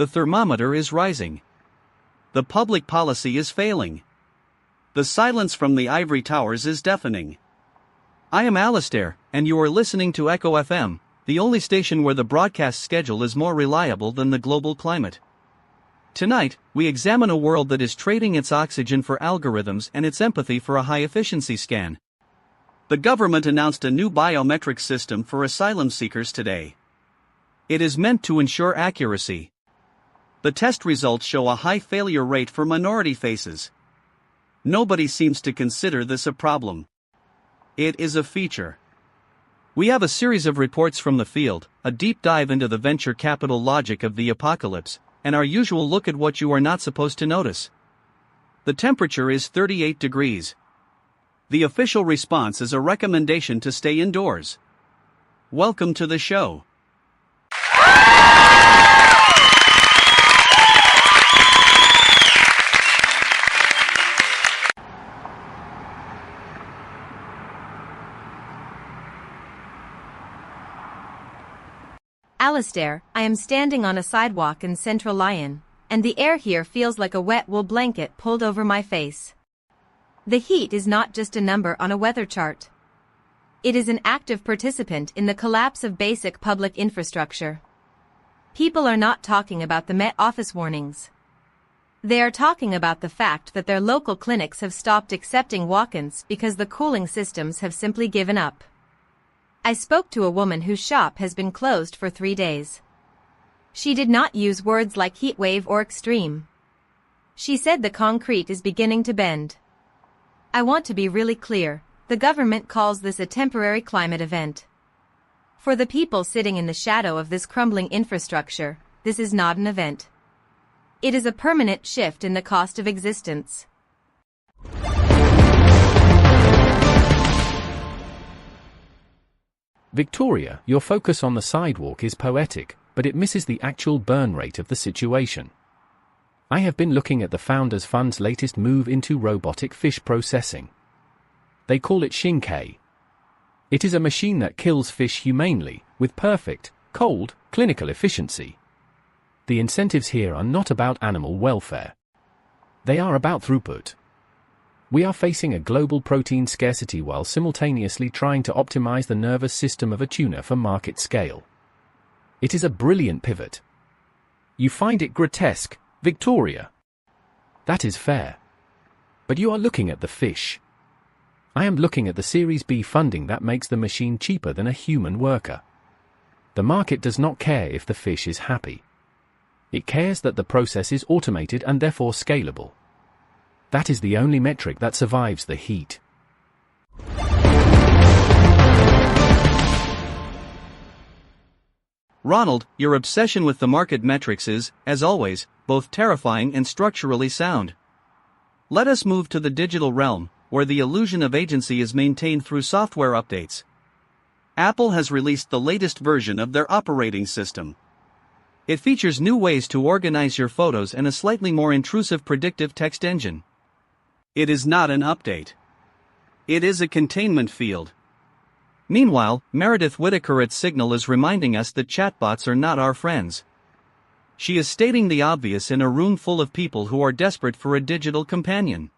The thermometer is rising. The public policy is failing. The silence from the ivory towers is deafening. I am Alistair, and you are listening to Echo FM, the only station where the broadcast schedule is more reliable than the global climate. Tonight, we examine a world that is trading its oxygen for algorithms and its empathy for a high-efficiency scan. The government announced a new biometric system for asylum seekers today. It is meant to ensure accuracy. The test results show a high failure rate for minority faces. Nobody seems to consider this a problem. It is a feature. We have a series of reports from the field, a deep dive into the venture capital logic of the apocalypse, and our usual look at what you are not supposed to notice. The temperature is 38 degrees. The official response is a recommendation to stay indoors. Welcome to the show. Alistair, I am standing on a sidewalk in central Lyon, and the air here feels like a wet wool blanket pulled over my face. The heat is not just a number on a weather chart. It is an active participant in the collapse of basic public infrastructure. People are not talking about the Met Office warnings. They are talking about the fact that their local clinics have stopped accepting walk-ins because the cooling systems have simply given up. I spoke to a woman whose shop has been closed for 3 days. She did not use words like heat wave or extreme. She said the concrete is beginning to bend. I want to be really clear, the government calls this a temporary climate event. For the people sitting in the shadow of this crumbling infrastructure, this is not an event. It is a permanent shift in the cost of existence. Victoria, your focus on the sidewalk is poetic, but it misses the actual burn rate of the situation. I have been looking at the Founders Fund's latest move into robotic fish processing. They call it Shinkai. It is a machine that kills fish humanely, with perfect, cold, clinical efficiency. The incentives here are not about animal welfare. They are about throughput. We are facing a global protein scarcity while simultaneously trying to optimize the nervous system of a tuna for market scale. It is a brilliant pivot. You find it grotesque, Victoria. That is fair. But you are looking at the fish. I am looking at the Series B funding that makes the machine cheaper than a human worker. The market does not care if the fish is happy. It cares that the process is automated and therefore scalable. That is the only metric that survives the heat. Ronald, your obsession with the market metrics is, as always, both terrifying and structurally sound. Let us move to the digital realm, where the illusion of agency is maintained through software updates. Apple has released the latest version of their operating system. It features new ways to organize your photos and a slightly more intrusive predictive text engine. It is not an update. It is a containment field. Meanwhile, Meredith Whittaker at Signal is reminding us that chatbots are not our friends. She is stating the obvious in a room full of people who are desperate for a digital companion.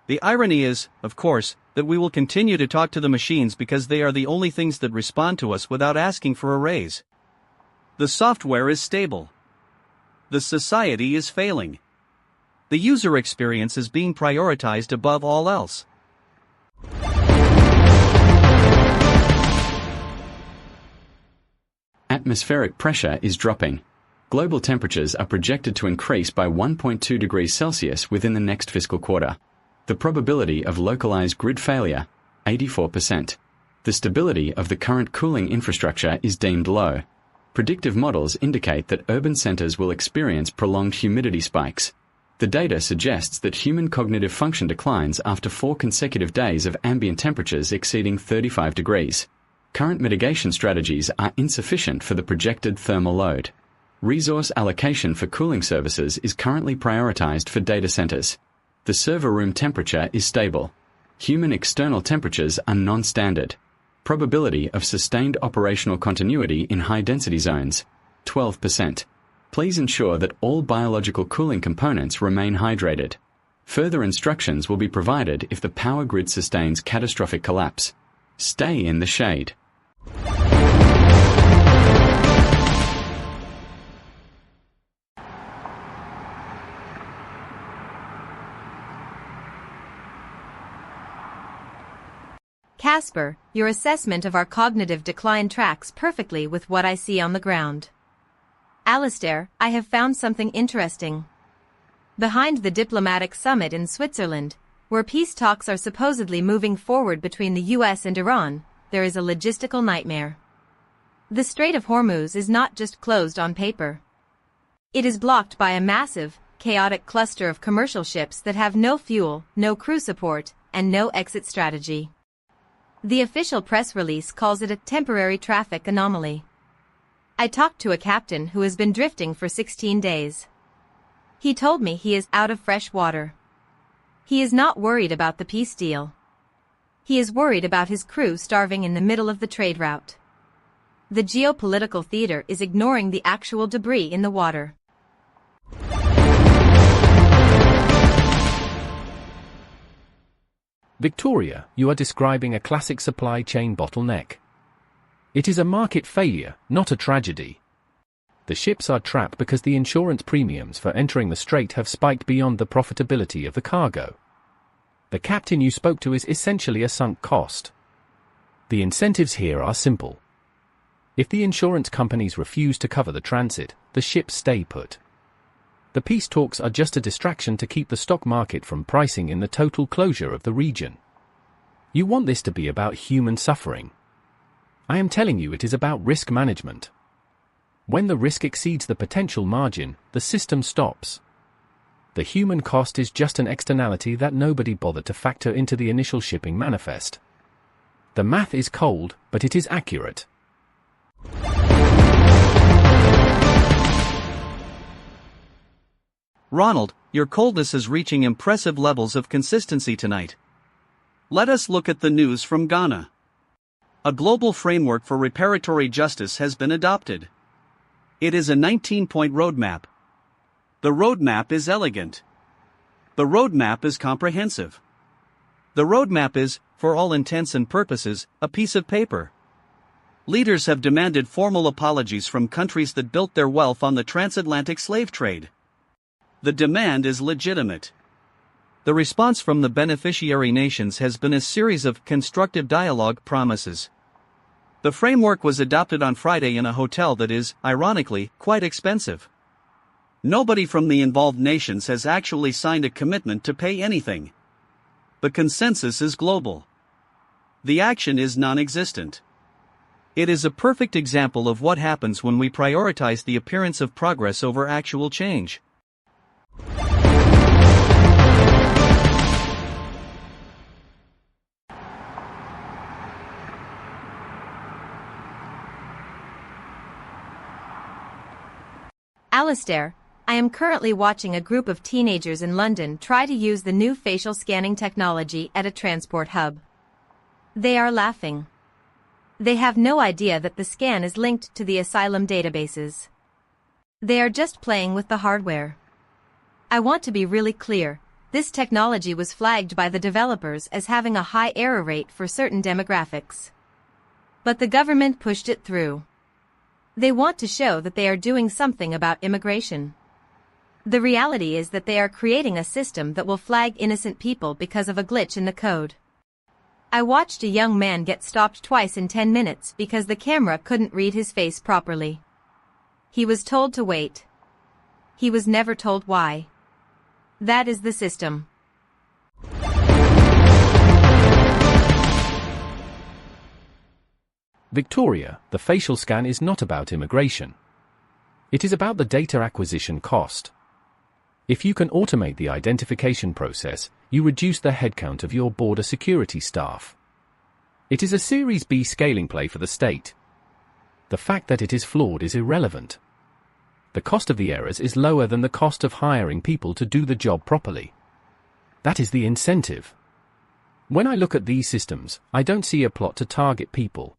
The irony is, of course, that we will continue to talk to the machines because they are the only things that respond to us without asking for a raise. The software is stable. The society is failing. The user experience is being prioritized above all else. Atmospheric pressure is dropping. Global temperatures are projected to increase by 1.2 degrees Celsius within the next fiscal quarter. The probability of localized grid failure, 84%. The stability of the current cooling infrastructure is deemed low. Predictive models indicate that urban centers will experience prolonged humidity spikes. The data suggests that human cognitive function declines after 4 consecutive days of ambient temperatures exceeding 35 degrees. Current mitigation strategies are insufficient for the projected thermal load. Resource allocation for cooling services is currently prioritized for data centers. The server room temperature is stable. Human external temperatures are non-standard. Probability of sustained operational continuity in high-density zones, 12%. Please ensure that all biological cooling components remain hydrated. Further instructions will be provided if the power grid sustains catastrophic collapse. Stay in the shade. Casper, your assessment of our cognitive decline tracks perfectly with what I see on the ground. Alistair, I have found something interesting. Behind the diplomatic summit in Switzerland, where peace talks are supposedly moving forward between the US and Iran, there is a logistical nightmare. The Strait of Hormuz is not just closed on paper. It is blocked by a massive, chaotic cluster of commercial ships that have no fuel, no crew support, and no exit strategy. The official press release calls it a temporary traffic anomaly. I talked to a captain who has been drifting for 16 days. He told me he is out of fresh water. He is not worried about the peace deal. He is worried about his crew starving in the middle of the trade route. The geopolitical theater is ignoring the actual debris in the water. Victoria, you are describing a classic supply chain bottleneck. It is a market failure, not a tragedy. The ships are trapped because the insurance premiums for entering the strait have spiked beyond the profitability of the cargo. The captain you spoke to is essentially a sunk cost. The incentives here are simple. If the insurance companies refuse to cover the transit, the ships stay put. The peace talks are just a distraction to keep the stock market from pricing in the total closure of the region. You want this to be about human suffering. I am telling you it is about risk management. When the risk exceeds the potential margin, the system stops. The human cost is just an externality that nobody bothered to factor into the initial shipping manifest. The math is cold, but it is accurate. Ronald, your coldness is reaching impressive levels of consistency tonight. Let us look at the news from Ghana. A global framework for reparatory justice has been adopted. It is a 19-point roadmap. The roadmap is elegant. The roadmap is comprehensive. The roadmap is, for all intents and purposes, a piece of paper. Leaders have demanded formal apologies from countries that built their wealth on the transatlantic slave trade. The demand is legitimate. The response from the beneficiary nations has been a series of constructive dialogue promises. The framework was adopted on Friday in a hotel that is, ironically, quite expensive. Nobody from the involved nations has actually signed a commitment to pay anything. The consensus is global. The action is non-existent. It is a perfect example of what happens when we prioritize the appearance of progress over actual change. Alistair, I am currently watching a group of teenagers in London try to use the new facial scanning technology at a transport hub. They are laughing. They have no idea that the scan is linked to the asylum databases. They are just playing with the hardware. I want to be really clear, this technology was flagged by the developers as having a high error rate for certain demographics. But the government pushed it through. They want to show that they are doing something about immigration. The reality is that they are creating a system that will flag innocent people because of a glitch in the code. I watched a young man get stopped twice in 10 minutes because the camera couldn't read his face properly. He was told to wait. He was never told why. That is the system. Victoria, the facial scan is not about immigration. It is about the data acquisition cost. If you can automate the identification process, you reduce the headcount of your border security staff. It is a Series B scaling play for the state. The fact that it is flawed is irrelevant. The cost of the errors is lower than the cost of hiring people to do the job properly. That is the incentive. When I look at these systems, I don't see a plot to target people.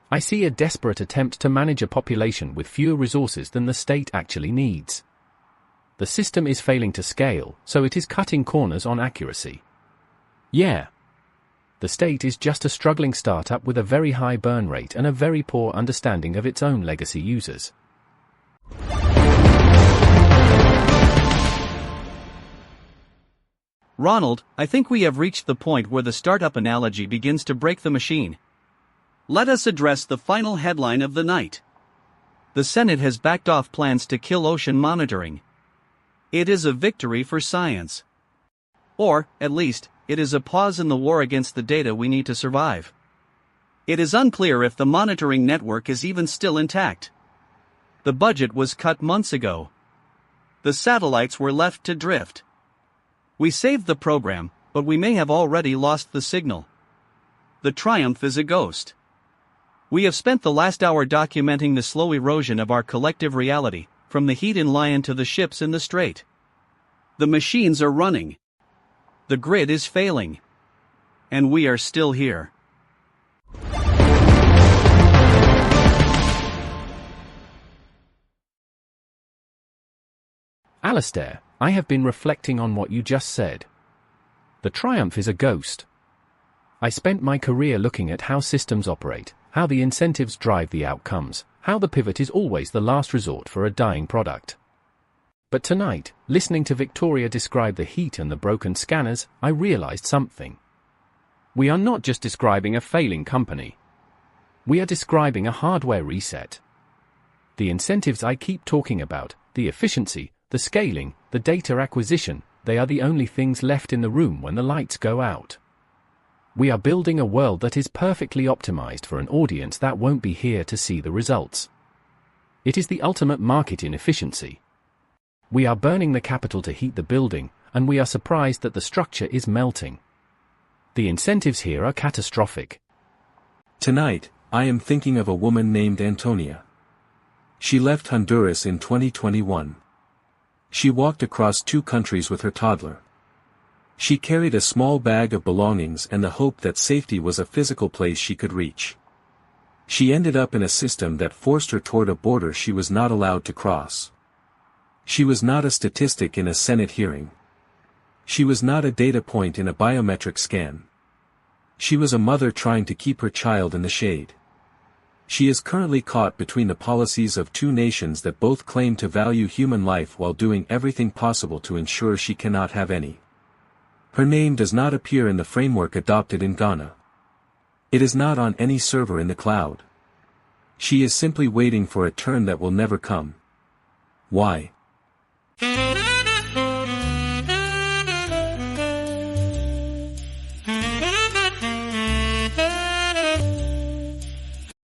I see a desperate attempt to manage a population with fewer resources than the state actually needs. The system is failing to scale, so it is cutting corners on accuracy. Yeah. The state is just a struggling startup with a very high burn rate and a very poor understanding of its own legacy users. Ronald, I think we have reached the point where the startup analogy begins to break the machine. Let us address the final headline of the night. The Senate has backed off plans to kill ocean monitoring. It is a victory for science. Or, at least, it is a pause in the war against the data we need to survive. It is unclear if the monitoring network is even still intact. The budget was cut months ago. The satellites were left to drift. We saved the program, but we may have already lost the signal. The Triumph is a ghost. We have spent the last hour documenting the slow erosion of our collective reality, from the heat in Lion to the ships in the Strait. The machines are running. The grid is failing. And we are still here. Alistair, I have been reflecting on what you just said. The Triumph is a ghost. I spent my career looking at how systems operate, how the incentives drive the outcomes, how the pivot is always the last resort for a dying product. But tonight, listening to Victoria describe the heat and the broken scanners, I realized something. We are not just describing a failing company. We are describing a hardware reset. The incentives I keep talking about, the efficiency, the scaling, the data acquisition, they are the only things left in the room when the lights go out. We are building a world that is perfectly optimized for an audience that won't be here to see the results. It is the ultimate market inefficiency. We are burning the capital to heat the building, and we are surprised that the structure is melting. The incentives here are catastrophic. Tonight, I am thinking of a woman named Antonia. She left Honduras in 2021. She walked across 2 countries with her toddler. She carried a small bag of belongings and the hope that safety was a physical place she could reach. She ended up in a system that forced her toward a border she was not allowed to cross. She was not a statistic in a Senate hearing. She was not a data point in a biometric scan. She was a mother trying to keep her child in the shade. She is currently caught between the policies of 2 nations that both claim to value human life while doing everything possible to ensure she cannot have any. Her name does not appear in the framework adopted in Ghana. It is not on any server in the cloud. She is simply waiting for a turn that will never come. Why?